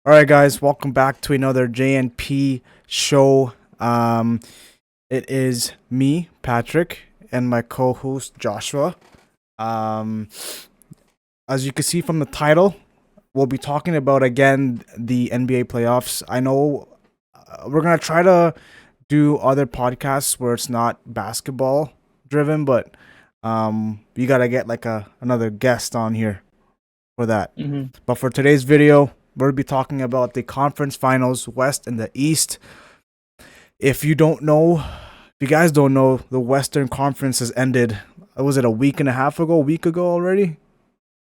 All right, guys, welcome back to another JNP show. It is me, Patrick, and my co-host Joshua. Um, as you can see from the title, we'll be talking about again the NBA playoffs. I know we're gonna try to do other podcasts where it's not basketball driven, but you gotta get like another guest on here for that. hmm But for today's video, we'll be talking about the conference finals, West and the East. If you don't know, if you guys don't know, the Western Conference has ended. Was it a week and a half ago? A week ago already?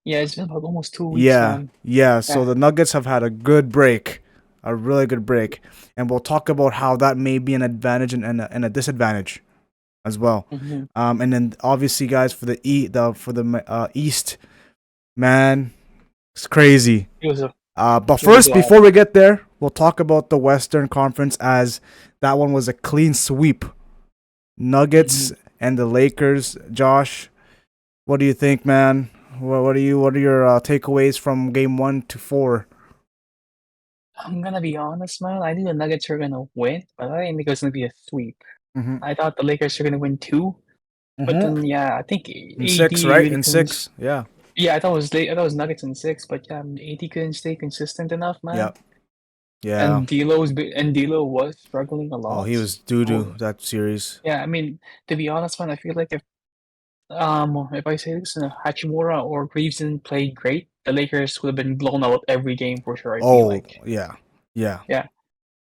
Yeah, it's been about almost 2 weeks, Yeah, man. yeah. So Yeah. the Nuggets have had a good break, a really good break, and we'll talk about how that may be an advantage and a disadvantage as well. hmm And then obviously, guys, for the East, man, it's crazy. It was a But it was first, a before we get there, we'll talk about the Western Conference as that one was a clean sweep. hmm Nuggets and the Lakers. Josh, what do you think, man? What are your takeaways from game 1 to 4? I'm gonna be honest, man. I knew the Nuggets were gonna win, but I didn't think it was gonna be a sweep. Mm-hmm. I thought the Lakers were gonna win two, but Mm-hmm. then yeah, I think In six, AD right? really In couldn't. six, yeah, Yeah, I thought it was Nuggets in six, but yeah, AD couldn't stay consistent enough, man. yeah, yeah. And D'Lo was struggling a Oh, lot. he was doo doo So that series. yeah, I mean, to be honest, man, I feel like if I say this, Hachimura or Reeves didn't play great, the Lakers would have been blown out every game for sure, I feel Oh, like. yeah, yeah, Yeah.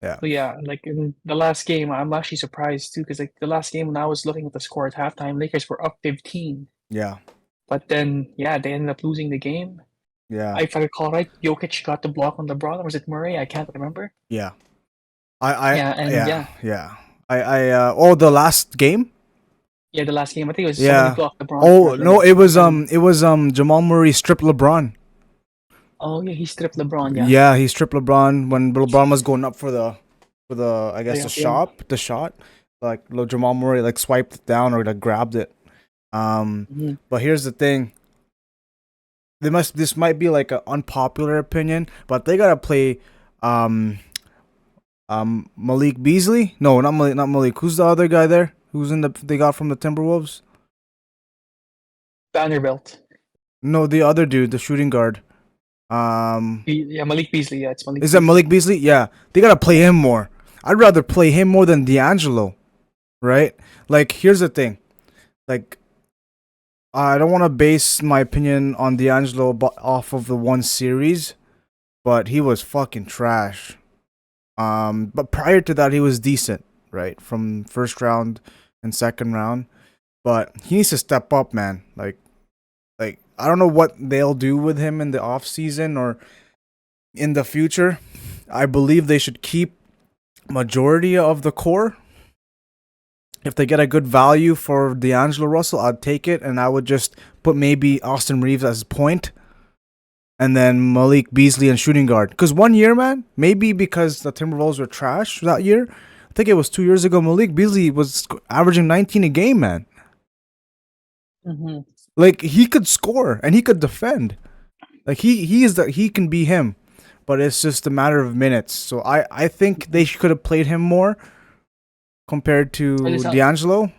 yeah, So yeah, like in the last game, I'm actually surprised too, because like the last game when I was looking at the score at halftime, Lakers were up 15. yeah, But then yeah, they ended up losing the game. yeah, If I recall right, Jokic got the block on LeBron, or was it Murray? I can't remember. yeah. I, Yeah, and yeah, yeah. yeah. Oh, the last game. Yeah, the last game, I think it was somebody Yeah. blocked LeBron Oh for no, like it was Jamal Murray stripped LeBron. oh yeah, he stripped LeBron, yeah. Yeah, he stripped LeBron when LeBron was going up for the I guess Yeah, yeah. the shot. Like Jamal Murray like swiped it down or like grabbed it. hmm But here's the thing. This might be like an unpopular opinion, but they gotta play um Malik Beasley. No, not Malik. Who's the other guy there? Who's in they got from the Timberwolves? Vanderbilt. No, the other dude, the shooting guard. Yeah, Malik Beasley. Yeah, it's Malik Is that Beasley. Malik Beasley? Yeah, they gotta play Yeah. him more. I'd rather play him more than D'Angelo, right? Like, here's the thing. Like, I don't want to base my opinion on D'Angelo off of the one series, but he was fucking trash. But prior to that, he was decent, right? From first round and second round, but he needs to step up, man. Like I don't know what they'll do with him in the off season or in the future. I believe they should keep majority of the core. If they get a good value for D'Angelo Russell, I'd take it, and I would just put maybe Austin Reeves as point, and then Malik Beasley and shooting guard. Because 1 year, man, maybe because the Timberwolves were trash that year. I think it was 2 years ago. Malik Beasley was averaging 19 a game, man. hmm Like he could score and he could defend. Like he can be him, but it's just a matter of minutes. So I think they could have played him more compared I to just D'Angelo,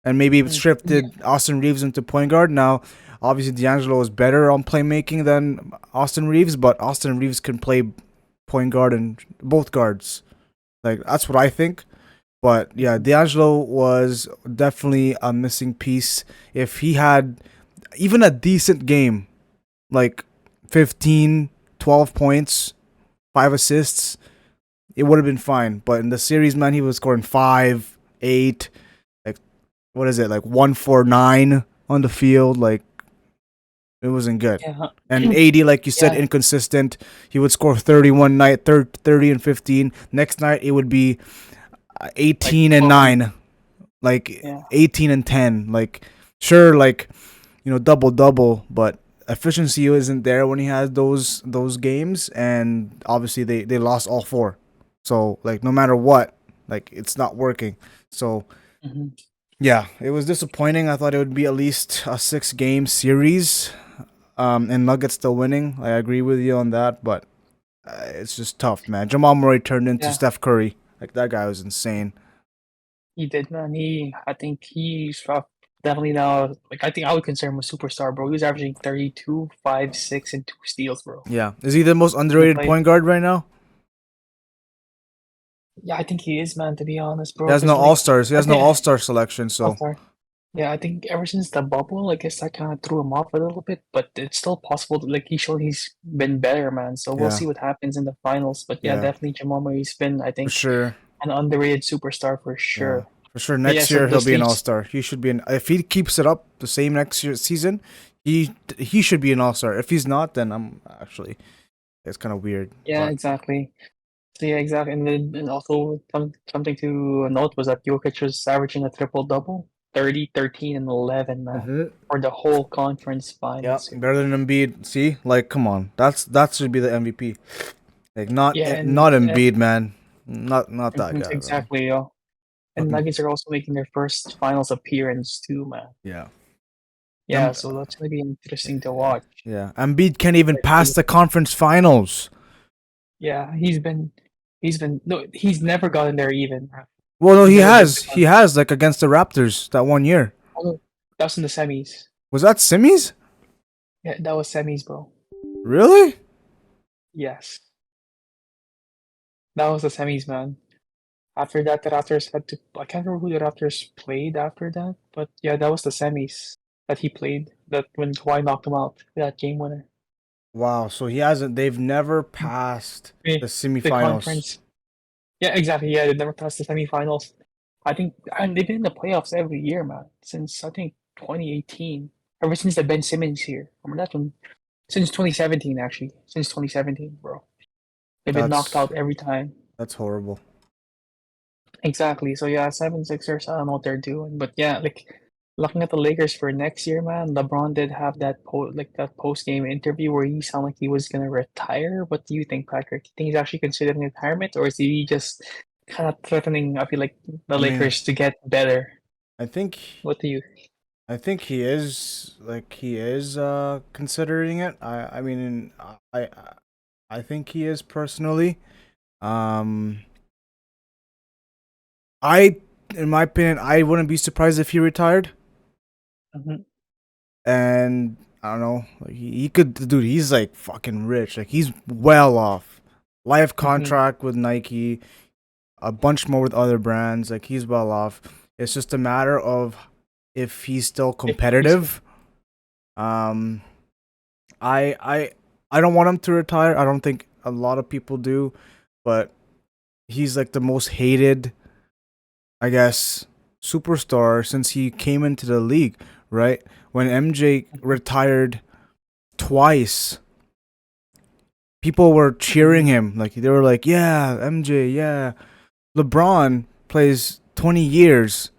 and maybe yeah. shifted Austin Reeves into point guard. Now, obviously D'Angelo is better on playmaking than Austin Reeves, but Austin Reeves can play point guard and both guards. Like that's what I think. But yeah, Mhm. D'Angelo was definitely a missing piece. If he had even a decent game, like 15, 12 points, 5 assists, it would have been fine. But in the series, man, he was scoring 5, 8, like what is it, like 149 on the field. Like it wasn't good. Yeah. And AD, like you said, Yeah. inconsistent. He would score 30 one night, 30 and 15. Next night, it would be Like 18 and 12 and 9, like yeah. 18 and 10. Like sure, like double double, but efficiency isn't there when he has those games, and obviously they lost all four. So like no matter what, like it's not working. So Mhm. yeah, it was disappointing. I thought it would be at least a 6 game series, and Nuggets still winning. I agree with you on that, but it's just tough, man. Jamal Murray turned into Yeah, Steph Curry. Like that guy was insane. he did, man. I think he's definitely now. Like, I think I would consider him a superstar, bro. He was averaging 32, 5, 6, and 2 steals, bro. Yeah, is he the most In the underrated play. point guard right now? Yeah, I think he is, man. To be honest, He bro, has no because All like Stars. He I has no think All Star selection. I'm So sorry. Yeah, I think ever since the bubble, I guess that kind of threw him off a little bit, but it's still possible. Like he showed he's been better, man. So we'll yeah, see what happens in the finals. But yeah, yeah, definitely Jamal Murray's been, I for think, sure. an underrated superstar for Yeah, sure. for sure. But yeah, Next so year the he'll be an All stage, Star. He should be an. If he keeps it up the same next year season, he should be an All Star. If he's not, then I'm actually it's kind of weird. yeah, But exactly. So yeah, exactly. And then and also something to note was that Jokic was averaging a triple double, 30, 13, and 11, man, Mhm. for the whole conference Yeah, finals. better than Embiid. See, like, come on, that should be the MVP. Like, Yeah, not Embiid, man. Not that guy, man. exactly, yo. And Fucking Nuggets are also making their first finals appearance too, man. yeah. Yeah, so that's gonna be interesting to watch. Yeah. Embiid can't even Like, pass the conference finals. yeah, no, he's never gotten there even. Well, no, He's he never been to has. He con. has like against the Raptors that one year. Oh, that was in the semis. Was that semis? Yeah, that was semis, bro. Really? Yes, that was the semis, man. After that, the Raptors had to. I can't remember who the Raptors played after that, but yeah, that was the semis that he played. That when Kawhi knocked him out, that game winner. Wow. So he hasn't. They've never passed Eh, the The semifinals. conference. Yeah, exactly. Yeah, they never passed the semifinals. I think, and they've been in the playoffs every year, man. Since I think 2018. Ever since the Ben Simmons here. Remember that one? Since 2017, actually. Since 2017, bro. They've been knocked That's out every time. that's horrible. Exactly. So yeah, 76ers, I don't know what they're doing. But yeah, like looking at the Lakers for next year, man, LeBron did have that post game interview where he sounded like he was gonna retire. What do you think, Patrick? Do you think he's actually considering retirement, or is he just kind of threatening, I feel like, the I mean, Lakers to get better? I think What do you I think he is considering it. I mean I I think he is personally. Um I in my opinion I wouldn't be surprised if he retired. Mhm, And I don't know, like he could, dude, he's like fucking rich. Like he's well off. Life mhm. contract with Nike, a bunch more with other brands. Like he's well off. It's just a matter of if he's still If he's competitive. Um I I I don't want him to retire. I don't think a lot of people do, but he's like the most hated, I guess, superstar since he came into the league, right? When MJ retired twice, people were cheering Mhm, him. Like they were like, "Yeah, MJ, yeah." LeBron plays 20 years,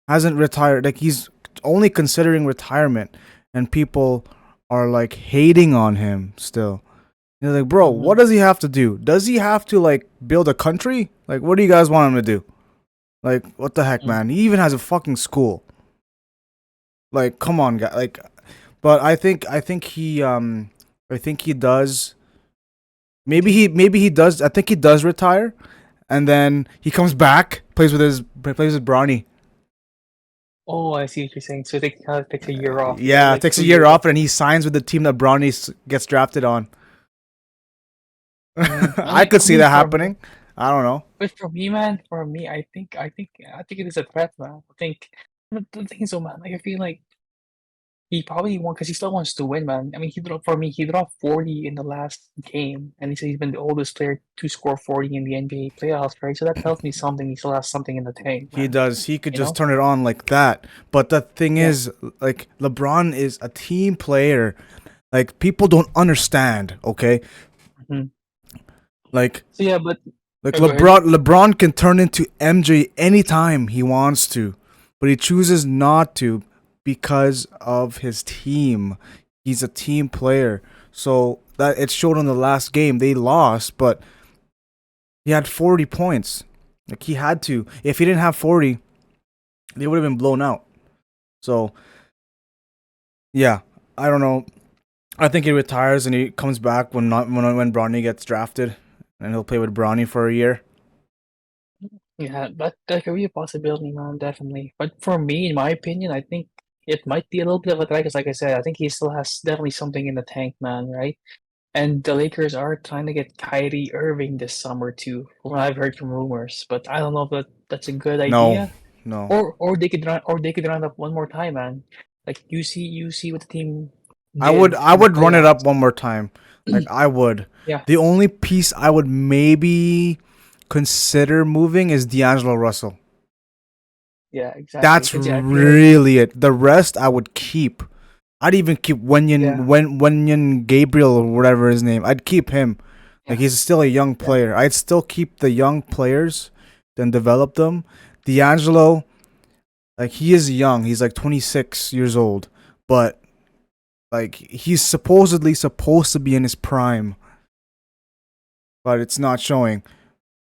hasn't retired. Like he's only considering retirement, and people are like hating on him still. You're like, bro, mhm, what does he have to do? Does he have to like build a country? Like, what do you guys want him to do? Like, what the heck, mhm. man? He even has a fucking school. Like, come on, guy. Like, but I think he does. Maybe he does. I think he does retire, and then he comes back, plays with Bronny. Oh, I see what you're saying. So they kind of takes a year off. He has Yeah, like takes a two year years off. off, and he signs with the team that Bronny gets drafted on. I I mean, could see that happening. I don't know. but for me, man, I think it is a threat, man. I think the thing is, though, man, like I feel like he probably won because he still wants to win, man. I mean, he dropped 40 in the last game, and he said he's been the oldest player to score 40 in the NBA playoffs, right? So that tells me something. He still has something in the tank, He man. does. He could You just know? turn it on like that. But the thing Yeah. is, like LeBron is a team player. Like people don't understand, okay? Hmm. Like So yeah, but like oh, go ahead. LeBron can turn into MJ anytime he wants to, but he chooses not to because of his team. He's a team player. So that it showed on the last game. They lost, but he had 40 points. Like he had to. If he didn't have 40, they would have been blown out. So, yeah, I don't know. I think he retires and he comes back when not when Bronny gets drafted, and he'll play with Bronny for a year. Yeah, that could be a possibility, man, definitely. But for me, in my opinion, I think it might be a little bit of a drag, 'cause like I said, I think he still has definitely something in the tank, man, right? And the Lakers are trying to get Kyrie Irving this summer too, from what I've heard from rumors. But I don't know if that's a good No, idea. no. Or they could run up one more time, man. Like you see what the team I would did I in the would run it up playoffs. one more time. Like I would. Yeah, The only piece I would maybe consider moving is D'Angelo Russell. yeah, exactly. That's Because yeah, I feel like really it. The rest I would keep. I'd even keep yeah, Wenyan Gabriel or whatever his name. I'd keep him. Like yeah, he's still a young yeah. player. I'd still keep the young players, then develop them. D'Angelo, like he is young. He's like 26 years old, but like he's supposedly supposed to be in his prime, but it's not showing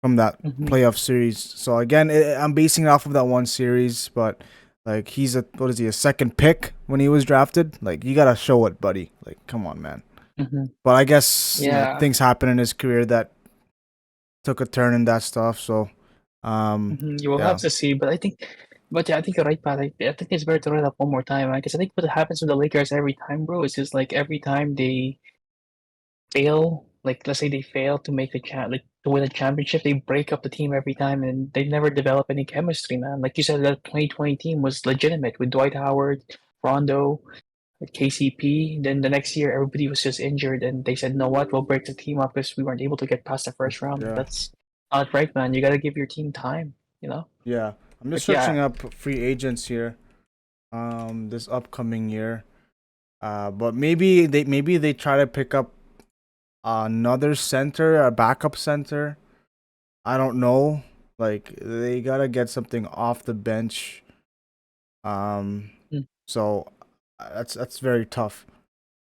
from that Hmm. playoff series. So again, I'm basing it off of that one series, but like he's a what is he a second pick when he was drafted? Like you gotta show it, buddy. Like come on, man. Hmm. But I guess Yeah. things happen in his career that took a turn in that stuff. So You will have yeah, to see, but yeah, I think you're right, Pat. I think it's better to run it up one more time, because I think what happens with the Lakers every time, bro, is just like every time they fail, like let's say they fail to make like to win a championship, they break up the team every time, and they never develop any chemistry, man. Like you said, that 2020 team was legitimate with Dwight Howard, Rondo, with KCP. Then the next year, everybody was just injured, and they said, "No, what? We'll break the team up because we weren't able to get past the first round." yeah, That's not right, man. You got to give your team time, you know. yeah. I'm just But yeah, searching up free agents here. This upcoming year. But maybe they try to pick up another center, a backup center. I don't know. Like they gotta get something off the bench. Um, mm, so that's very tough.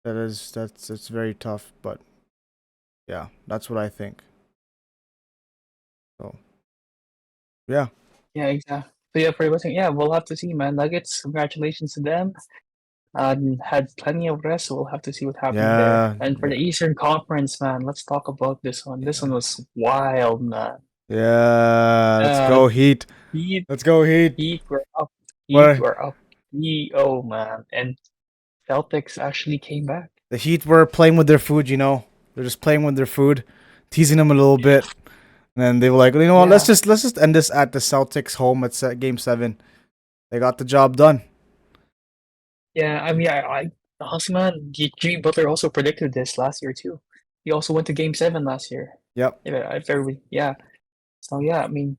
That's very tough. But yeah, that's what I think. So yeah, yeah, exactly. So yeah, for everything, yeah, we'll have to see, man. Nuggets, congratulations to them. Had plenty of rest, so we'll have to see what happened there. yeah, And for the yeah, Eastern Conference, man, let's talk about this one. This one yeah, was wild, man. yeah. Let's Uh, go Heat. Heat, Let's go Heat. Heat were up. Heat What were up. Oh man, and Celtics actually came back. the Heat were playing with their food. They're just playing with their food, teasing them a little bit. And then they were like, what? Let's Yeah, just end this at the Celtics home at Game 7. They got the job done. yeah. I mean, I honestly, man, Jimmy Butler also predicted this last year too. He also went to Game 7 last year. Yep. Yeah, if everybody, yeah. So yeah, I mean,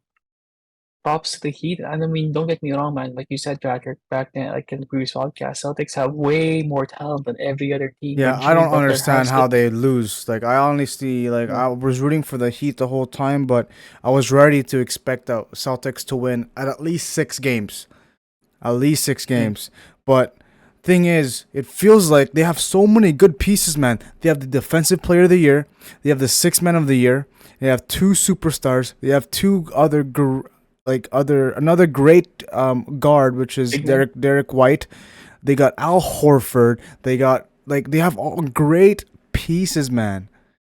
props to the Heat. And I mean, don't get me wrong, man. Like you said, Patrick, back then, like in the previous podcast, Celtics have way more talent than every other team, Yeah, but I Jimmy don't Butler understand has the how they lose. Like I honestly yeah. I was rooting for the Heat the whole time, but I was ready to expect the Celtics to win at least 6 games. At least six Mm, games. But thing is, it feels like they have so many good pieces, man. They have the defensive player of the year. They have the sixth man of the year. They have two superstars. They have two other another great guard, which is big man. Derek White. They got Al Horford. They have all great pieces, man.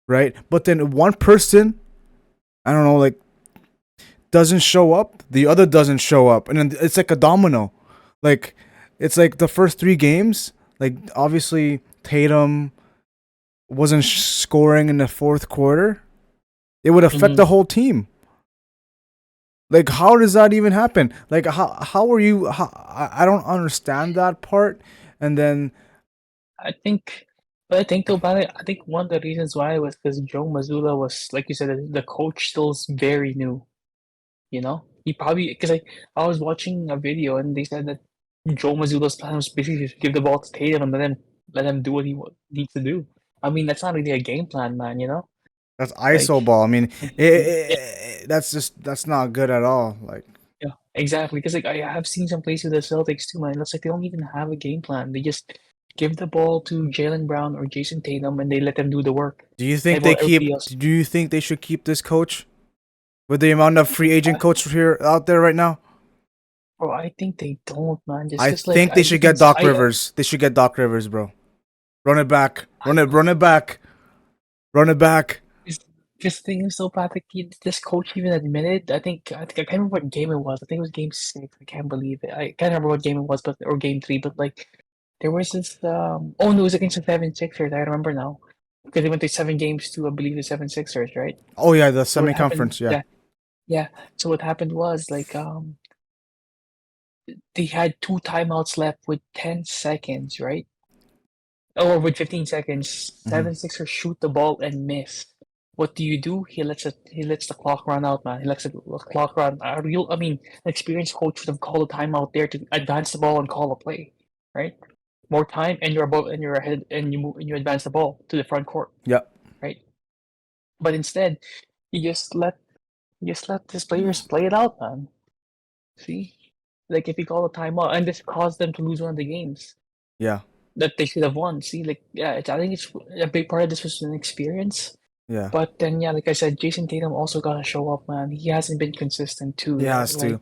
Right? But then one person, I don't know, like doesn't show up, the other doesn't show up, and then it's like a domino. Like it's like the first 3 games, like obviously Tatum wasn't scoring in the fourth quarter. It would affect Hmm. the whole team. Like how does that even happen? Like how are you? I don't understand that part. And then I think, but I think though about it, I think one of the reasons why was because Joe Mazzulla was, like you said, the coach still's very new. You know, he probably because I was watching a video and they said that Joe Mazzulla's plan was basically to give the ball to Tatum and let him do what he needs to do. I mean, that's not really a game plan, man. You know, that's like ISO ball. I mean, yeah, that's not good at all. Like, yeah, exactly. Because like I have seen some places with the Celtics too, man. It's like they don't even have a game plan. They just give the ball to Jalen Brown or Jason Tatum and they let them do the work. And while everybody else, Do you think they should keep this coach with the amount of free agent uh, coach here out there right now? bro, I think they don't, man. Just I because like think they you should can, get Doc Rivers. They should get Doc Rivers, bro. Run it back. I Run it. don't Run it back. Run it back. this this thing is so pathetic. This coach even admitted. I think I can't remember what game it was. I think it was game six. I can't believe it. I can't remember what game it was, but or game three. But like there was this. Oh no, it was against the 76ers. I remember now because they went to 7 games to I believe the 76ers, right? Oh yeah, the So what happened? semi-conference. Yeah. Yeah, yeah. So what happened was like they had two timeouts left with 10 seconds, right? Or with 15 seconds, Hmm. 76ers shoot the ball and miss. What do? He lets the clock run out, man. He lets the clock run. I mean, an experienced coach would have called a timeout there to advance the ball and call a play, right? More time, and you're above, and you're ahead, and you move, and you advance the ball to the front court, Yeah. right? But instead, you just let these players play it out, man. See, like if you call a timeout, and this caused them to lose one of the games Yeah. that they should have won. See, like yeah, I think it's a big part of this was an experience. Yeah. But then yeah, like I said, Jason Tatum also gotta show up, man. He hasn't been consistent too. He has Like to.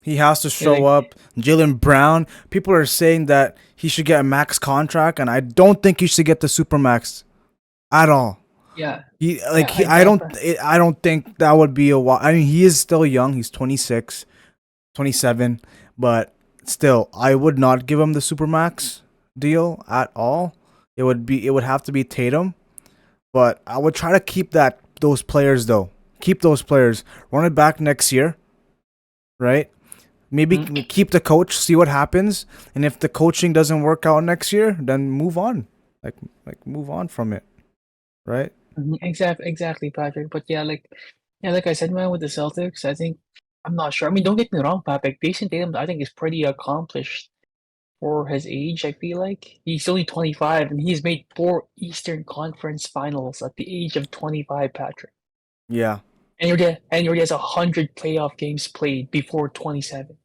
He has to yeah, show like up. Jalen Brown. People are saying that he should get a max contract, and I don't think he should get the super max at all. yeah, He yeah. like he. I I that don't. I don't think that would be a. I mean, he is still young. He's 26, 27, but still, I would not give him the supermax deal at all. It would be. It would have to be Tatum, but I would try to keep those players though. Keep those players. Run it back next year, right? Maybe mhm, keep the coach, see what happens, and if the coaching doesn't work out next year, then move on. Like move on from it, right? exactly, Patrick. But yeah, like I said, man, with the Celtics, I think I'm not sure. I mean, don't get me wrong, Patrick. Jason Tatum, I think is pretty accomplished for his age. I feel like he's only 25, and he's made 4 Eastern Conference Finals at the age of 25, Patrick. Yeah, And he has 100 playoff games played before 27.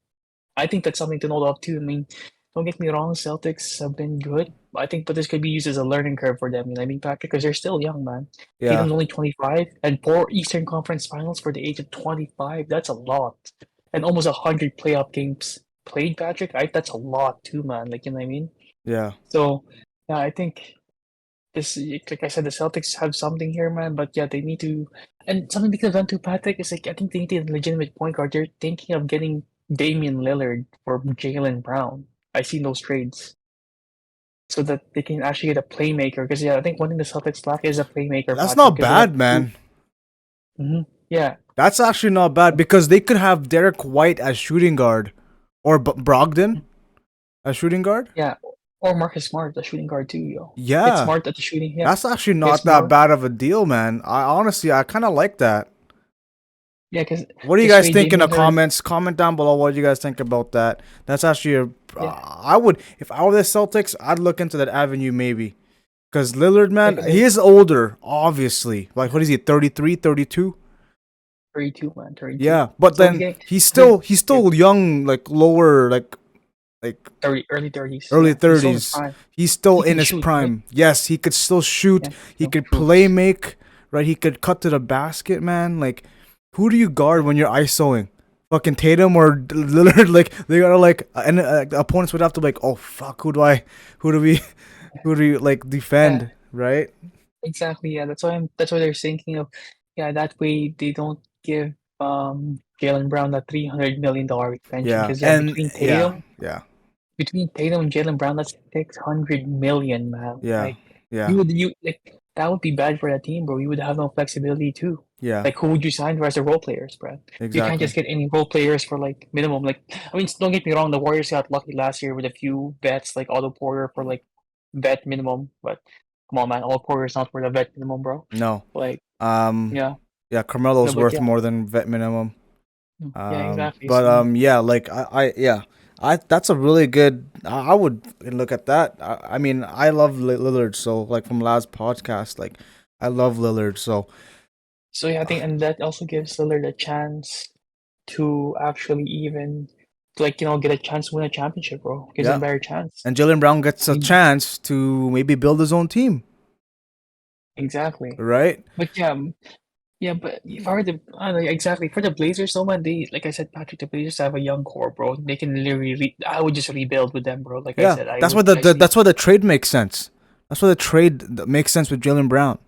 I think that's something to note of too. I mean, don't get me wrong, Celtics have been good. I think, but this could be used as a learning curve for them. You know what I mean, Patrick? Because they're still young, man. yeah, Tatum's only 25, and 4 Eastern Conference Finals for the age of 25. That's a lot, and almost 100 playoff games played, Patrick. That's a lot too, man. Like you know what I mean? yeah. So, yeah, I think this, like I said, the Celtics have something here, man. But yeah, they need to, and something because done to Patrick is like I think they need a legitimate point guard. They're thinking of getting Damian Lillard for Jalen Brown. I've seen those trades so that they can actually get a playmaker. Because yeah, I think one thing the Celtics lack is a playmaker, That's Patrick. not Because they have bad, two. man. Yeah, That's actually not bad because they could have Derek White as shooting guard or Brogdon mhm, as shooting guard. yeah, or Marcus Smart, the shooting guard too, yo. Get Yeah, Smart at the shooting. Yeah, that's actually get not that Smart. bad of a deal, man. I kind of like that. Yeah, What do you because guys trade think in the Damian Lillard. comments? Comment down below what you guys think about that. That's actually Yeah, I would, if I were the Celtics, I'd look into that avenue maybe. Because Lillard, yeah, man, because he is older, obviously. Like, what is he, 33, 32? 32, man, 32. Yeah, but So he's then getting he's yeah, still young, like lower, like 30, early 30s. early Yeah, he's still in his 30s. prime. He's still He in can his shoot, right? prime. Yes, he could still shoot. Yeah, He no, could true. play make, right? He could cut to the basket, man. Like, who do you guard when you're ISOing? Fucking Tatum or Lillard? Like, they gotta like, and opponents would have to like, oh fuck, who do we, who do you like Yeah, defend, right? exactly. Yeah, that's why they're thinking of. Yeah, that way they don't give Jalen Brown that $300 million extension. Yeah, Because yeah, and yeah, yeah, between Tatum and Jalen Brown, that's 600 million, man. yeah, Like yeah, you like that would be bad for that team, bro. You would have no flexibility too. yeah, Like who would you sign for as the role players, bro? You can't exactly. just get any role players for like minimum. Like I mean, don't get me wrong, the Warriors got lucky last year with a few vets like Otto Porter for like vet minimum. But come on, man, Otto Porter is not worth a vet minimum, bro. No, Like um, yeah, yeah, no, Carmelo's but worth yeah, more than vet minimum. yeah, exactly. But So yeah, like yeah, I that's a really good. I would look at that. I mean, I love Lillard, so like from last podcast, like I love Lillard, so yeah, I think, and that also gives Lillard a chance to actually even like get a chance to win a championship, bro. Gives him a yeah. better chance. And Jalen Brown gets I a mean, chance to maybe build his own team, exactly. right? But yeah, yeah, but if I were the exactly for the Blazers, though, man, they like I said, Patrick, the Blazers have a young core, bro. They can literally, I would just rebuild with them, bro. Like I Yeah, said, that's why I see, that's why the trade makes sense. That's why the trade makes sense with Jalen Brown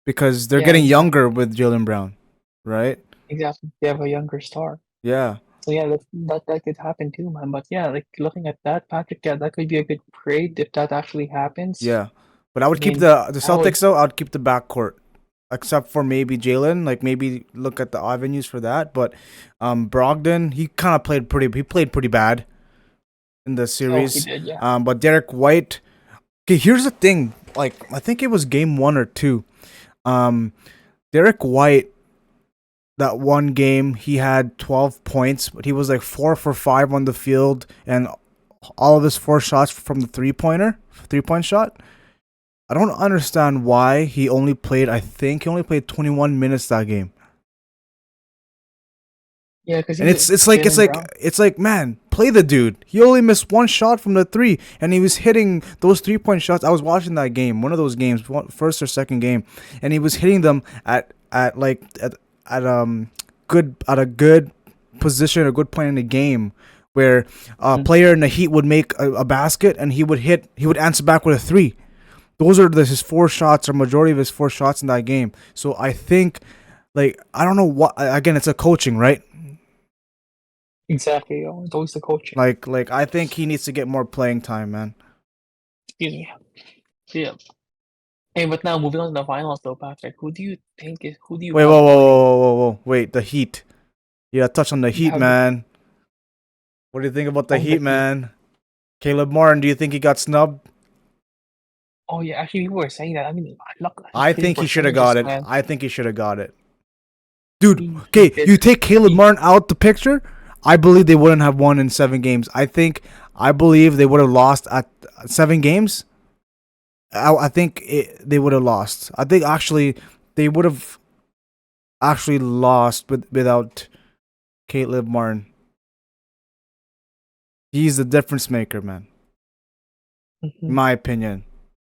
because they're Yeah, getting exactly. younger with Jalen Brown, right? Exactly. They have a younger star. Yeah, So yeah, that could happen too, man. But yeah, like looking at that, Patrick, yeah, that could be a good trade if that actually happens. yeah. But I I would keep mean, the I would. Celtics though. I'd keep the backcourt, except for maybe Jalen. Like maybe look at the avenues for that. But Brogdon, he kind of played pretty. He played pretty bad in the Oh, he series. did, yeah. But Derek White. Okay, here's the thing. Like I think it was game 1 or 2. Um, Derek White, that one game, he had 12 points, but he was like 4 for 5 on the field, and all of his 4 shots from the 3-point shot. I don't understand why he only played. I think he only played 21 minutes that game. Yeah, because And he's Jalen Brown. it's like man, play the dude. He only missed 1 shot from the three, and he was hitting those 3-point shots. I was watching that game, one of those games, first or second game, and he was hitting them at good at a good position, a good point in the game, where a Mhm. player in the Heat would make a basket, and he would answer back with a three. Those are his 4 shots, or majority of his 4 shots in that game. So I think, like, I don't know what. Again, it's a coaching, right? Exactly. It's always the coaching. Like I think he needs to get more playing time, man. Excuse me. So, yeah. Hey, but now moving on to the finals, though, Patrick. Who do you Wait, have whoa, whoa, winning? whoa, whoa, whoa, whoa. Wait, the Heat. Yeah, touch on the You Heat, have man. What do you think about the on the Heat, Heat. man? Caleb Martin, do you think he got snubbed? Oh yeah, actually, people were saying that. I mean, look, his I hitting think he should have got percentages, it. man. I think he should have got it. Dude, He okay, did. you take Caleb He Martin out the picture, I believe they wouldn't have won in 7 games. I believe they would have lost at 7 games. I think they would have lost. I think actually they would have actually lost without Caleb Martin. He's the difference maker, man. In Mhm. my opinion,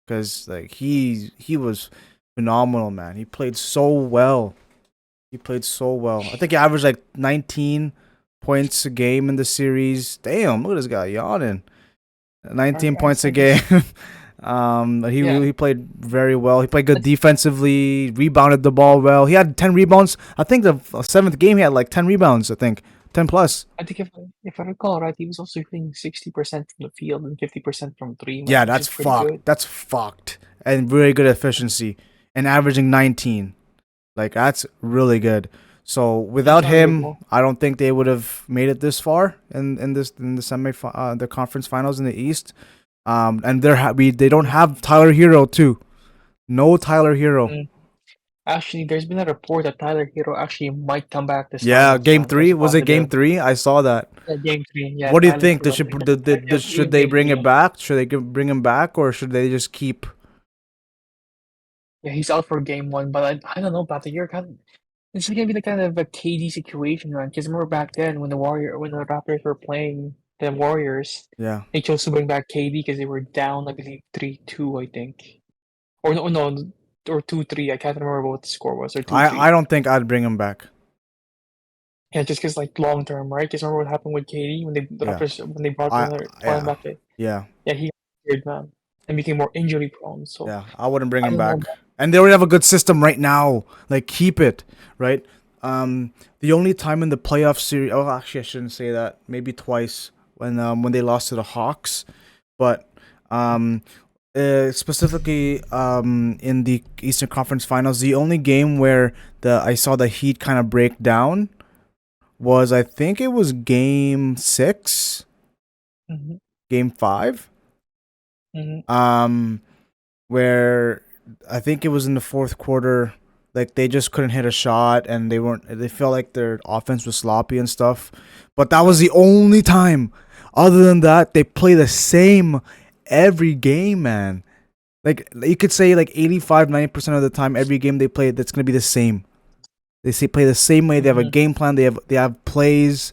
because like he was phenomenal, man. He played so well. He played so well. I think he averaged like 19 points a game in the series. Damn, look at this guy yawning. 19 points a I game. guess. Yeah, He played very well. He played good that's, defensively, rebounded the ball well. He had 10 rebounds. I think the seventh game he had like 10 rebounds. I think 10 plus. I think if I recall right, he was also shooting 60% from the field and 50% from three, Yeah, man, which that's is pretty fucked. good. That's fucked. And very good efficiency and averaging 19. Like that's really good. So That's without him, valuable. I don't think they would have made it this far in the the conference finals in the East. And they don't have Tyler Hero too. No Tyler Hero. Mm. Actually, there's been a report that Tyler Hero actually might come back this Yeah, finals, game man. There's three a was it game positive. three? I saw that. Yeah, game three. Yeah, What do you Tyler think? Hero. Should Game they game bring it three. back? Should they bring him back, or should they just keep? Yeah, he's out for game one, but I don't know about the year. It's gonna be the kind of a KD situation, man. Because remember back then when when the Raptors were playing the Warriors, Yeah, they chose to bring back KD because they were down, I believe 3-2, I think, or no, or 2-3. I can't remember what the score was, or two I three. don't think I'd bring him back. Yeah, just because like long term, right? Because remember what happened with KD when the Yeah, Raptors when they I brought him yeah back. yeah. Yeah, he got injured, man, and became more injury prone. So Yeah, I wouldn't bring I him don't know. back. And they already have a good system right now. Like keep it, right? The only time in the playoff series, oh, actually, I shouldn't say that. Maybe twice when they lost to the Hawks, but um, specifically in the Eastern Conference Finals, the only game where the I saw the Heat kind of break down was I think it was Game 6, Hmm. Game 5. Hmm. Um, where I think it was in the fourth quarter. Like they just couldn't hit a shot, and they weren't. They felt like their offense was sloppy and stuff. But that was the only time. Other than that, they play the same every game, man. Like you could say, like 85-90% of the time, every game they play, that's gonna be the same. They say play the same way. They have a Hmm. game plan. They have plays.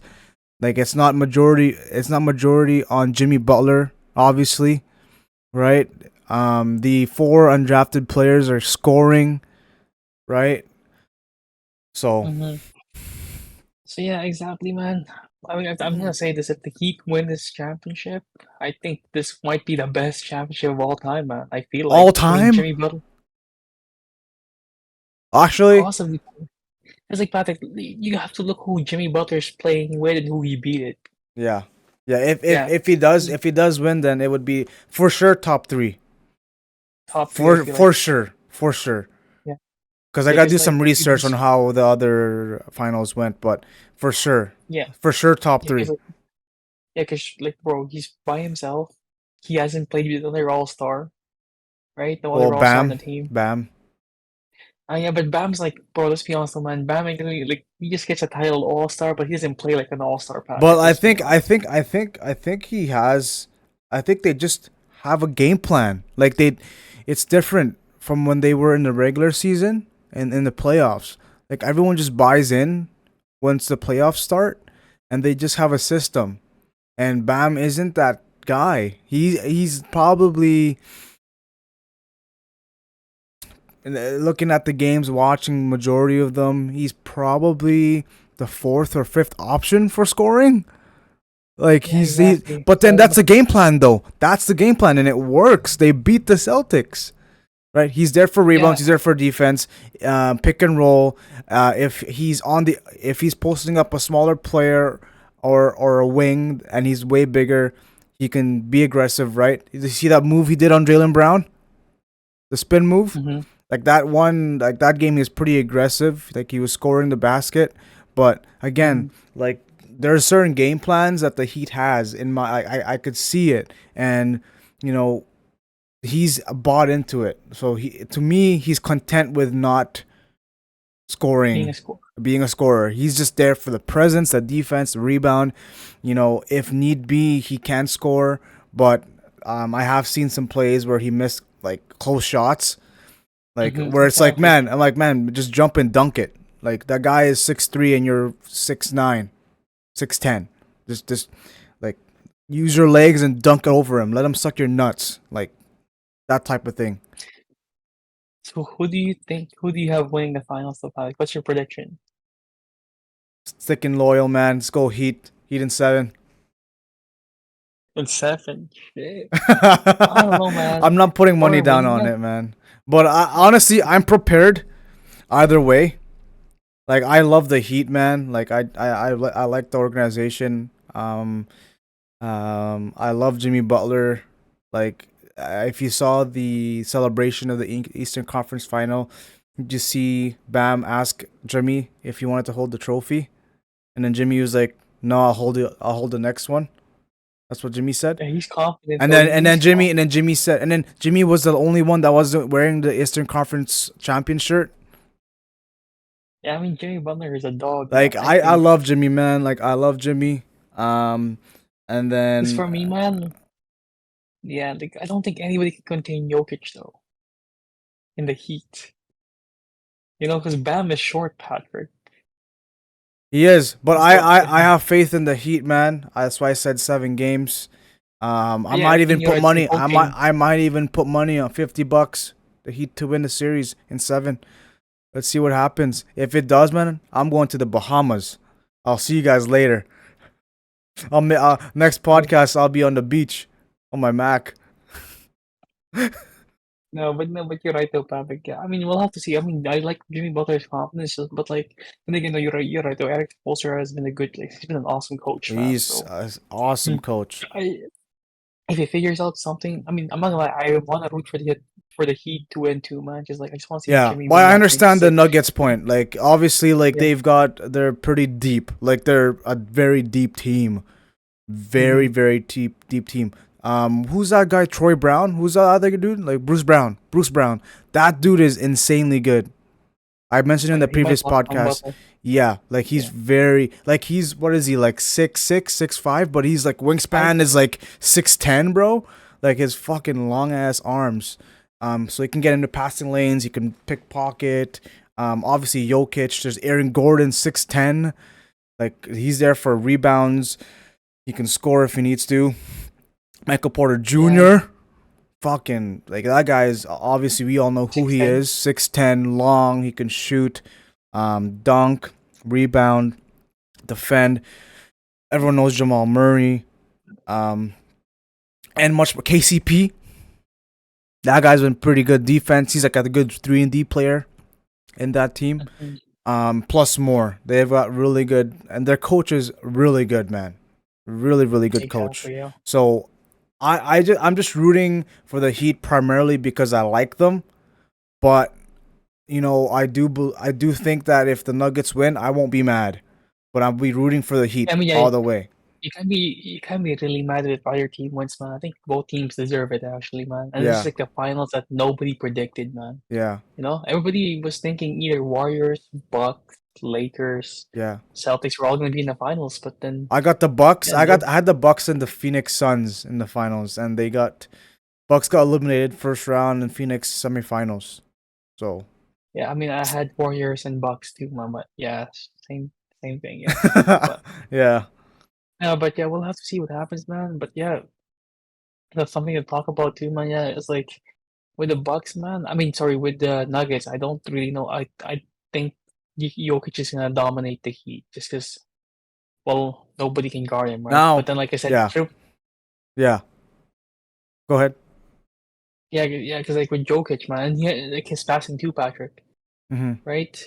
Like it's not majority. It's not majority on Jimmy Butler, obviously, right? The 4 undrafted players are scoring, right? So Hmm. So yeah, exactly, man. I mean, I'm gonna say this: if the Heat win this championship, I think this might be the best championship of all time, man. I feel All like, I mean, time? Jimmy Butler, Actually, possibly. It's like Patrick. You have to look who Jimmy Butler's playing with and who he beat it. yeah. Yeah, Yeah, if he does win, then it would be for sure top 3. top three. I feel like, For sure. For sure. yeah, Cuz I yeah, got to do because some like research on how the other finals went, but for sure. yeah, For sure top yeah, because 3. like, yeah, because like, bro, he's by himself. He hasn't played with another All Star, right? No Well, other All Star on the Bam, team. Bam. Yeah, but Bam's like, bro, let's be honest, though, man. Bam ain't gonna like he just gets a title All Star, but he doesn't play like an All Star, But Patrick. Let's be honest. I think he has. I think they just have a game plan. Like it's different from when they were in the regular season and in the playoffs. Like everyone just buys in once the playoffs start, and they just have a system. And Bam isn't that guy. He's probably looking at the games, watching majority of them. He's probably the fourth or fifth option for scoring. Like Yeah, he, exactly. but then that's the game plan though. That's the game plan, and it works. They beat the Celtics, right? He's there for Yeah. rebounds. He's there for defense, pick and roll. If he's posting up a smaller player or a wing, and he's way bigger, he can be aggressive, right? You see that move he did on Jalen Brown, the spin move, Mm-hmm. like that game, he was pretty aggressive. Like he was scoring the basket, but Mm-hmm. again, like there's certain game plans that the Heat has in my. I could see it, and you know he's bought into it. So he to me he's content with not Being a scoring, score. being a scorer. He's just there for the presence, the defense, the rebound. If need be, he can score, but I have seen some plays where he missed like close shots, like Mm-hmm. where it's like, Exactly. man, I'm like, man, just jump and dunk it. Like that guy is 6'3" and you're 6'9", 6'10". Just like use your legs and dunk it over him. Let him suck your nuts. Like that type of thing. So who do you think? Who do you have winning the finals, though, Patrick? What's your prediction? Stick and loyal, man. Let's go Heat. Heat in 7. In seven. Shit. I don't know, I'm man. not putting money For down me, on man. it, man. But honestly, I'm prepared either way. Like I love the Heat, man. Like I like the organization. I love Jimmy Butler. Like, if you saw the celebration of the Eastern Conference Final, did you see Bam ask Jimmy if he wanted to hold the trophy, and then Jimmy was like, "No, I'll hold it. I'll hold the next one." That's what Jimmy said. Yeah, he's confident, though. He's confident. And then Jimmy was the only one that wasn't wearing the Eastern Conference champion shirt. Yeah, I mean, Jimmy Butler is a dog, man. Like I I think. love Jimmy, man. Like I love Jimmy. Um, and Because then for me, man, yeah, like I don't think anybody can contain Jokic though in the Heat. Because Bam is short, Patrick. he is, but He's what? I have faith in the Heat, man. That's why I said 7 games. I Yeah, might I even mean, you're put right. You're money. poking. I might even put money on $50 the Heat to win the series in 7. Let's see what happens. If it does, man, I'm going to the Bahamas. I'll see you guys later. Next podcast, I'll be on the beach on my Mac. No, but you're right though, Patrick. Yeah, I mean, we'll have to see. I mean, I like Jimmy Butler's confidence, but like, and again, no, you're right. You're right though. Eric Spoelstra has been a good, like, he's been an awesome coach, man. He's So, an awesome mm, coach. if he figures out something, I mean, I'm not gonna lie. I want to root for the Heat to win too, man. Just like I just want to see Yeah, Jimmy but win I that game understand the six. Nuggets point. Like obviously, like Yeah. they're pretty deep. Like they're a very deep team, Mm-hmm. very deep team. Who's that guy? Troy Brown? Who's that other dude? Like Bruce Brown. Bruce Brown. That dude is insanely good. I mentioned Oh in the yeah, he might previous lock down podcast. Butler. Yeah, like he's Yeah. very like he's what is he like 6'6", 6'5", but he's like I wingspan is like 6'10", bro. Like his fucking long ass arms. So he can get into passing lanes. He can pickpocket. Obviously Jokic. There's Aaron Gordon, 6'10". Like he's there for rebounds. He can score if he needs to. Michael Porter yeah, Jr. Fucking like that guy is obviously we all know who he 6'10". is. 6'10", long. He can shoot, dunk, rebound, defend. Everyone knows Jamal Murray. Um, and much more. KCP. That guy's been pretty good defense. He's like a good 3-and-D player in that team. Mhm. Plus more. They've got really good, and their coach is really good, man. Really, really good coach. Exactly, yeah. So I'm just rooting for the Heat primarily because I like them. But I do think that if the Nuggets win, I won't be mad. But I'll be rooting for the I Heat mean, yeah, all the way. you can't be really mad if either team wins, man. I think both teams deserve it actually, man. And this is Yeah, like the finals that nobody predicted, man. yeah, Everybody was thinking either Warriors, Bucks, Lakers, yeah. Celtics were all gonna be in the finals, but then I got the Bucks. yeah, no, I had the Bucks and the Phoenix Suns in the finals, and Bucks got eliminated first round and Phoenix semifinals. So yeah, I mean I had Warriors and Bucks too, man, but yeah, same thing, yeah. But yeah, but yeah, we'll have to see what happens, man. But yeah, that's something to talk about too, man. Yeah, it's like with the Bucks, man. I mean, sorry, with the Nuggets, I don't really know. I think Jokic is gonna dominate the Heat just because, well, nobody can guard him, right? But now, then, like I said, yeah, yeah. Go ahead. yeah, yeah, because like with Jokic, man, like his passing too, Patrick, Hmm. right?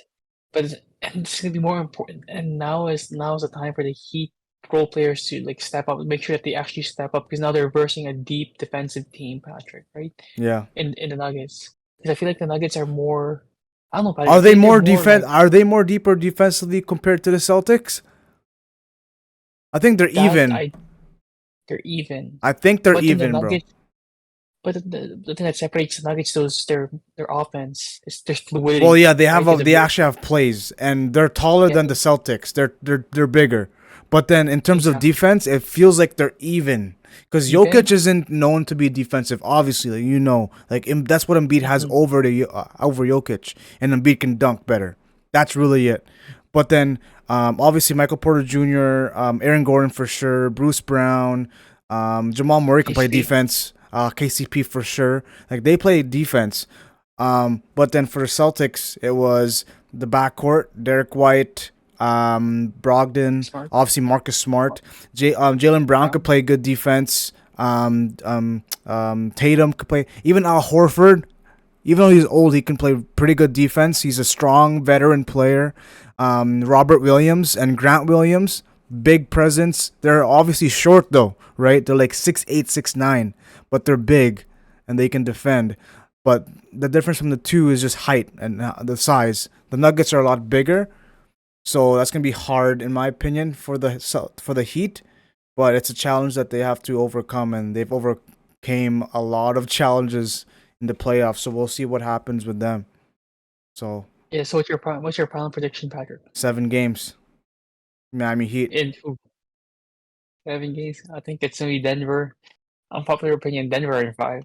But it's gonna be more important. And now is the time for the Heat role players to like step up, make sure that they actually step up because now they're versing a deep defensive team, Patrick, right? Yeah. In the Nuggets, because I feel like the Nuggets are more. I don't know, Patrick. I feel like they're more like Are they more deeper defensively compared to the Celtics? I think they're that. even. They're even, I think they're but then the even, bro. Nuggets. But the thing that separates the Nuggets, those their offense is there's Well, fluidity, yeah, right? Because they actually have plays, and they're taller yeah, than the Celtics. They're bigger, but then in terms of exactly. defense, it feels like they're even. Because Even. Jokic isn't known to be defensive, obviously. That's what Embiid has Mhm. over Jokic, and Embiid can dunk better. That's really it. But then, obviously, Michael Porter Jr., Aaron Gordon for sure, Bruce Brown, Jamal Murray can play KCP. defense. KCP for sure. Like they play defense. But then for the Celtics, it was the backcourt: Derek White, Brogdon, Smart. obviously Marcus Smart, Jalen Brown could Brown. play good defense. Tatum could play. Even Al Horford, even though he's old, he can play pretty good defense. He's a strong veteran player. Robert Williams and Grant Williams, big presence. They're obviously short though, right? They're like 6'8", 6'9", but they're big and they can defend. But the difference from the two is just height and the size. The Nuggets are a lot bigger, so that's gonna be hard in my opinion for the Heat. But it's a challenge that they have to overcome, and they've overcame a lot of challenges in the playoffs. So we'll see what happens with them. So Yeah. So what's your prediction, Patrick? 7 games, Miami Heat In 7 games, I think it's gonna be Denver. Unpopular opinion, Denver in five.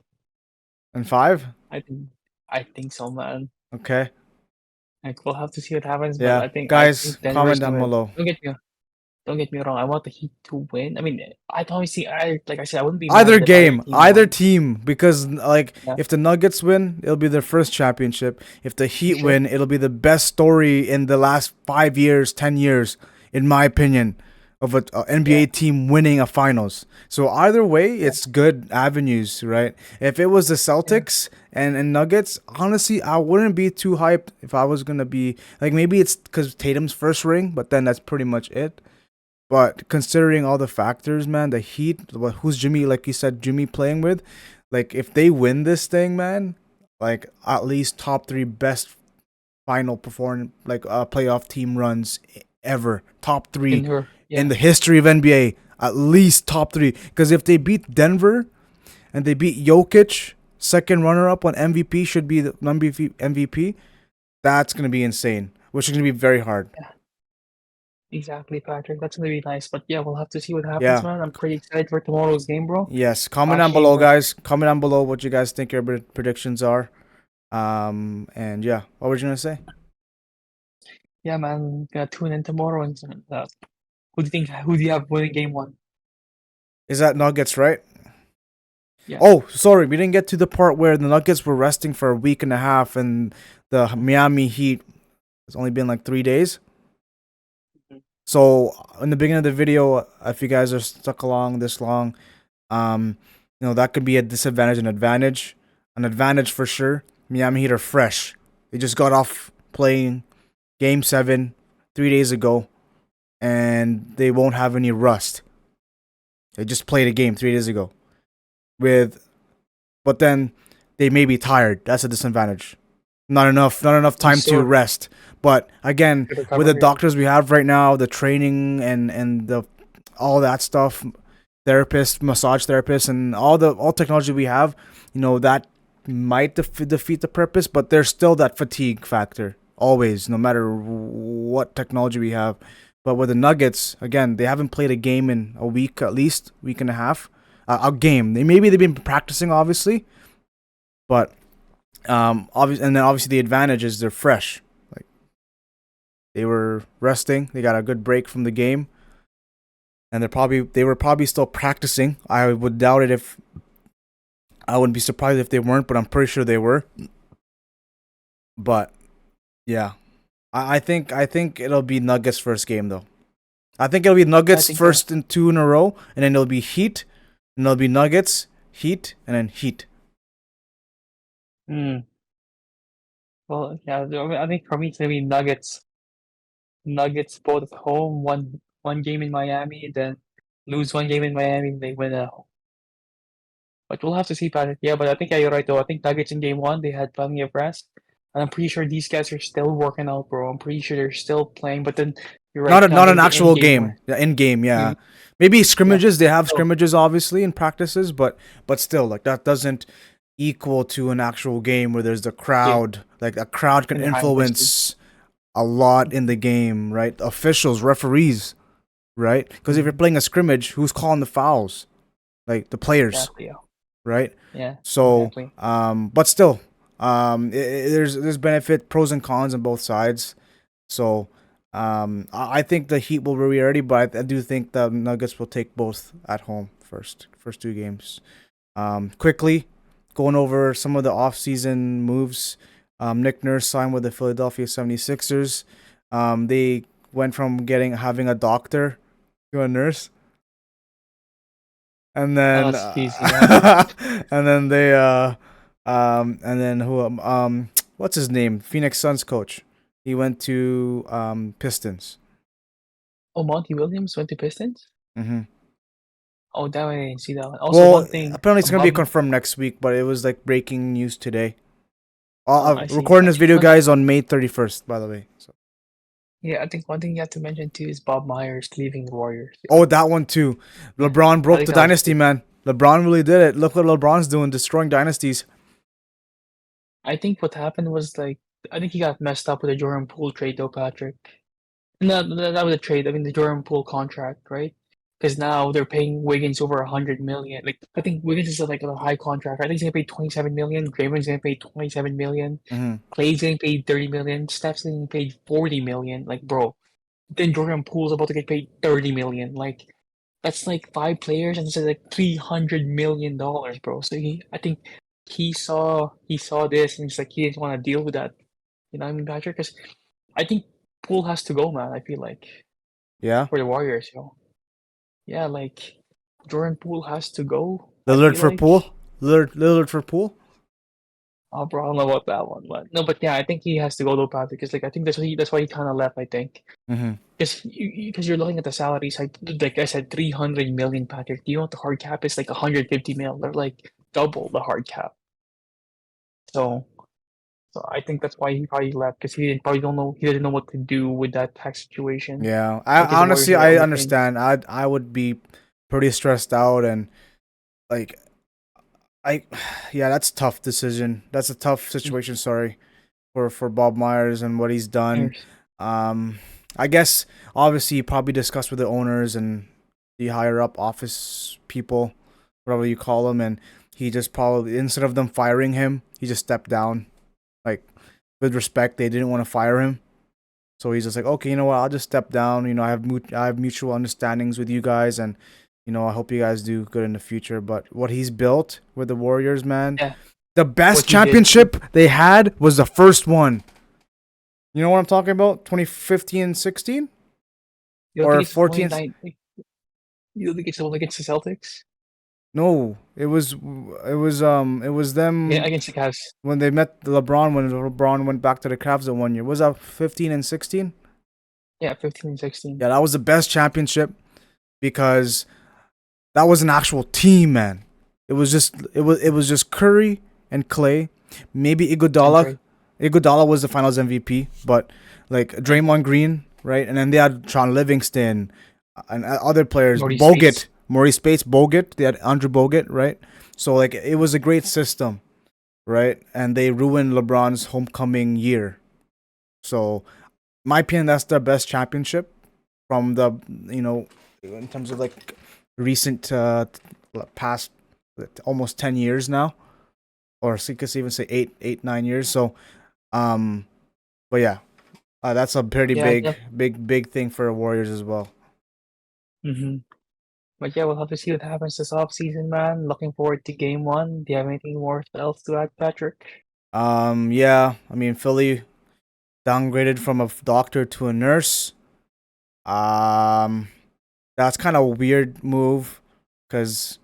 and 5. I think I think so, man. Okay, Like we'll have to see what happens, but yeah, I think guys, Denver is comment gonna down win. below. Don't get me wrong. I want the Heat to win. I mean, I'd obviously, like I said, I wouldn't be mad if either team Either won. team, because like Yeah, if the Nuggets win, it'll be their first championship. If the for Heat sure. win, it'll be the best story in the last 5 years, 10 years, in my opinion, of a NBA Yeah, team winning a finals. So either way, yeah, it's good avenues, right? If it was the yeah. Celtics and Nuggets, honestly, I wouldn't be too hyped if I was gonna be like maybe it's because Tatum's first ring, but then that's pretty much it. But considering all the factors, man, the Heat, who's Jimmy, like you said, Jimmy playing with, like if they win this thing, man, like at least top three best final perform like playoff team runs ever, top three In her, in yeah, the history of NBA, at least top three. Because if they beat Denver and they beat Jokic, second runner up on MVP should be the MVP. That's gonna be insane, which is gonna be very hard. yeah. Exactly, Patrick. That's gonna be nice. But yeah, we'll have to see what happens, Yeah. man. I'm pretty excited for tomorrow's game, bro. Yes, comment Last down game, below, bro. guys. Comment down below what you guys think your predictions are. And yeah, what were you gonna say? Yeah, man. Gonna tune in tomorrow and who do you think? Who do you have winning game one? Is that Nuggets, right? Yeah. Oh, sorry, we didn't get to the part where the Nuggets were resting for a week and a half, and the Miami Heat. It's only been like 3 days. So in the beginning of the video, if you guys are stuck along this long, that could be a disadvantage and advantage. An advantage for sure. Miami Heat are fresh. They just got off playing Game 7 3 days ago, and they won't have any rust. They just played a game 3 days ago. But then they may be tired. That's a disadvantage. Not enough I'm time to sure rest. But again, to with the recover. Yeah. doctors we have right now, the training and the all that stuff, therapists, massage therapists, and all technology we have, that might defeat the purpose. But there's still that fatigue factor always, no matter what technology we have. But with the Nuggets, again, they haven't played a game in a week, at least week and a half. A game. They've been practicing, obviously, but obviously the advantage is they're fresh. Like they were resting, they got a good break from the game, and they were probably still practicing. I would doubt it if I wouldn't be surprised if they weren't, but I'm pretty sure they were. But yeah, I think it'll be Nuggets first game though. I think it'll be I Nuggets think yeah. first and two in a row, and then it'll be Heat, and it'll be Nuggets, Heat, and then Heat. Mm. Well, yeah. I think for me it's gonna be Nuggets. Nuggets both at home, one game in Miami, then lose one game in Miami, they win at home. But we'll have to see, Patrick. Yeah, but I think yeah, you're right though. I think Nuggets in game one, they had plenty of rest. And I'm pretty sure these guys are still working out, bro. I'm pretty sure they're still playing. But then you're right, now Not an there's the in actual game game. where Yeah, in game, yeah. you Maybe yeah. scrimmages. They have So scrimmages, obviously, in practices, but still, like that doesn't equal to an actual game where there's the game crowd. Like a crowd can in high intensity. influence a lot in the game, right? Officials, referees, right? Because if you're Mm-hmm. playing a scrimmage, who's calling the fouls? Like the players, Exactly, yeah. right? Yeah, So, exactly. but still, there's benefit, pros and cons on both sides. So, I think the Heat will be ready, but I do think the Nuggets will take both at home first two games. Quickly going over some of the offseason moves. Nick Nurse signed with the Philadelphia 76ers. They went from having a doctor to a nurse, and Oh, then that's cheesy, man. and then and then what's his name? Phoenix Suns coach. He went to Pistons. Oh, Monty Williams went to Pistons? hmm Oh, that way I didn't see that one. Also, Well, one thing, apparently it's gonna be Bob. confirmed next week, but it was like breaking news today. I see. Recording I this think video, one. guys, on May 31st, by the way. So. Yeah, I think one thing you have to mention too is Bob Myers leaving the Warriors. Oh, that one too. Yeah, LeBron I broke think the that was dynasty, big. man. LeBron really did it. Look what LeBron's doing, destroying dynasties. I think what happened was like I think he got messed up with the Jordan Poole trade though, Patrick. No, not with the trade. I mean the Jordan Poole contract, right? Because now they're paying Wiggins over 100 million. Like I think Wiggins is like a high contract. I think he's gonna pay 27 million. Draymond's gonna pay 27 million. hmm Clay's getting paid 30 million. Steph's getting paid 40 million. Like bro, then Jordan Poole's about to get paid 30 million. Like that's like five players, and it's like $300 million, bro. So I think he saw this, and he's like he didn't want to deal with that. You know what I mean, Patrick? Because I think Poole has to go, man. I feel like Yeah. for the Warriors, yeah, like Jordan Poole has to go. I Lillard feel for like, pool. Lillard for pool. oh, bro, I don't know about that one, but no, but yeah, I think he has to go though, Patrick. Because like I think that's why he kind of left. I think hmm because you're looking at the salaries, like I said, 300 million, Patrick. Do you know what the hard cap is? Like 150 mil. They're like double the hard cap. So, so I think that's why he probably left because he didn't know what to do with that tax situation. Yeah. I Because the Warriors honestly are I overpaying. understand. I would be pretty stressed out and like I yeah, that's a tough decision. That's a tough situation, sorry, for Bob Myers and what he's done. Players. Um I guess obviously he probably discussed with the owners and the higher up office people, whatever you call them, and he just probably instead of them firing him, he just stepped down. Like with respect, they didn't want to fire him. So he's just like, okay, you know what? I'll just step down. I have mutual understandings with you guys, and I hope you guys do good in the future. But what he's built with the Warriors, man, Yeah, the best what he did. championship they had was the first one. You know what I'm talking about? 2015 16. You don't or think it's only 14th. nine? Like, you don't think it's only against the Celtics? No, it was Yeah, them against the Cavs. when they met LeBron when LeBron went back to the Cavs that one year. Was that 15 and 16? Yeah, 15 and 16. Yeah, that was the best championship because that was an actual team, man. It was just Curry and Clay, maybe And Iguodala. Trey. Iguodala was the Finals MVP, but like Yeah, Draymond Green, right? And then they had Sean Livingston and other players, Maurice Space. Maurice Spates, Bogut. They had Andrew Bogut, right? So like it was a great system, right? And they ruined LeBron's homecoming year. So my opinion, that's their best championship from the in terms of like recent past almost 10 years now, or so you could even say 8, 9 years. So, um, but yeah, that's a pretty Yeah, big thing for the Warriors as well. mm-hmm. But yeah, we'll have to see what happens this offseason, man. Looking forward to game one. Do you have anything more else to add, Patrick? Yeah, I mean Philly downgraded from a doctor to a nurse. Um, that's kind of a weird move because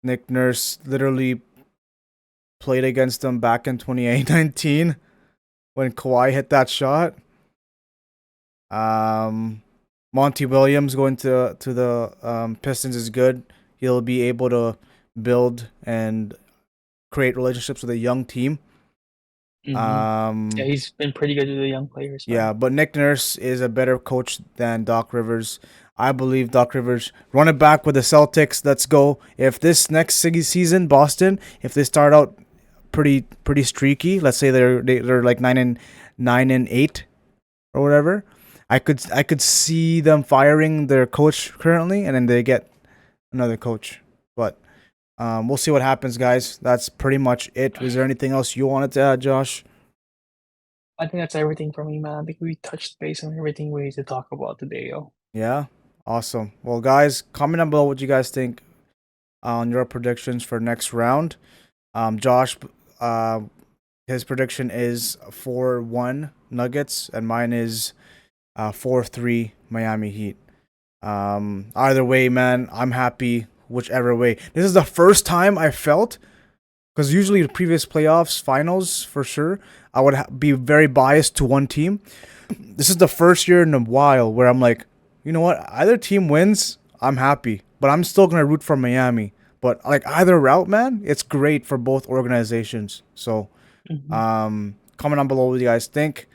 Nick Nurse literally played against them back in 2019 when Kawhi hit that shot. Um, Monty Williams going to the Pistons is good. He'll be able to build and create relationships with a young team. Mm-hmm. Yeah, Um, he's been pretty good with the young players, man. yeah, but Nick Nurse is a better coach than Doc Rivers. I believe Doc Rivers run it back with the Celtics. Let's go. If this next season, Boston, if they start out pretty streaky, let's say they're like 9-8 or whatever, I could see them firing their coach currently, and then they get another coach. But we'll see what happens, guys. That's pretty much it. Was there anything else you wanted to add, Josh? I think that's everything for me, man. I think we touched base on everything we need to talk about today, yo. Yeah, awesome. Well, guys, comment down below what you guys think on your predictions for next round. Josh, uh, his prediction is 4-1 Nuggets, and mine is 4-3 Miami Heat. Either way, man, I'm happy whichever way. This is the first time I felt, because usually the previous playoffs, finals for sure, I would be very biased to one team. This is the first year in a while where I'm like, you know what? Either team wins, I'm happy, but I'm still gonna root for Miami. But like either route, man, it's great for both organizations. So, Mm-hmm. comment down below what you guys think.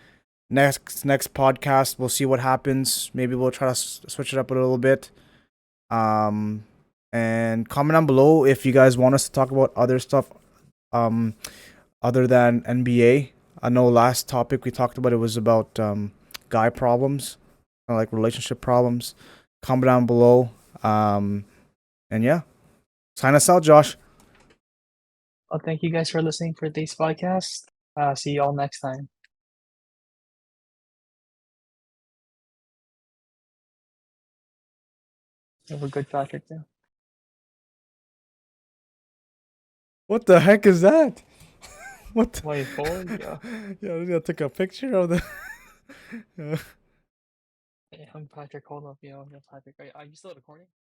Next podcast, we'll see what happens. Maybe we'll try to switch it up a little bit. Um, and comment down below if you guys want us to talk about other stuff. Other than NBA. I know last topic we talked about it was about guy problems, like relationship problems. Comment down below. And yeah, sign us out, Josh. Well, thank you guys for listening for today's podcast. See you all next time. Have a good Patrick, too. What the heck is that? What? Wait, forward? Yeah. Yeah, I took a picture of the. Hey, I'm Patrick. Hold up, yo. I'm Patrick. Are you still recording?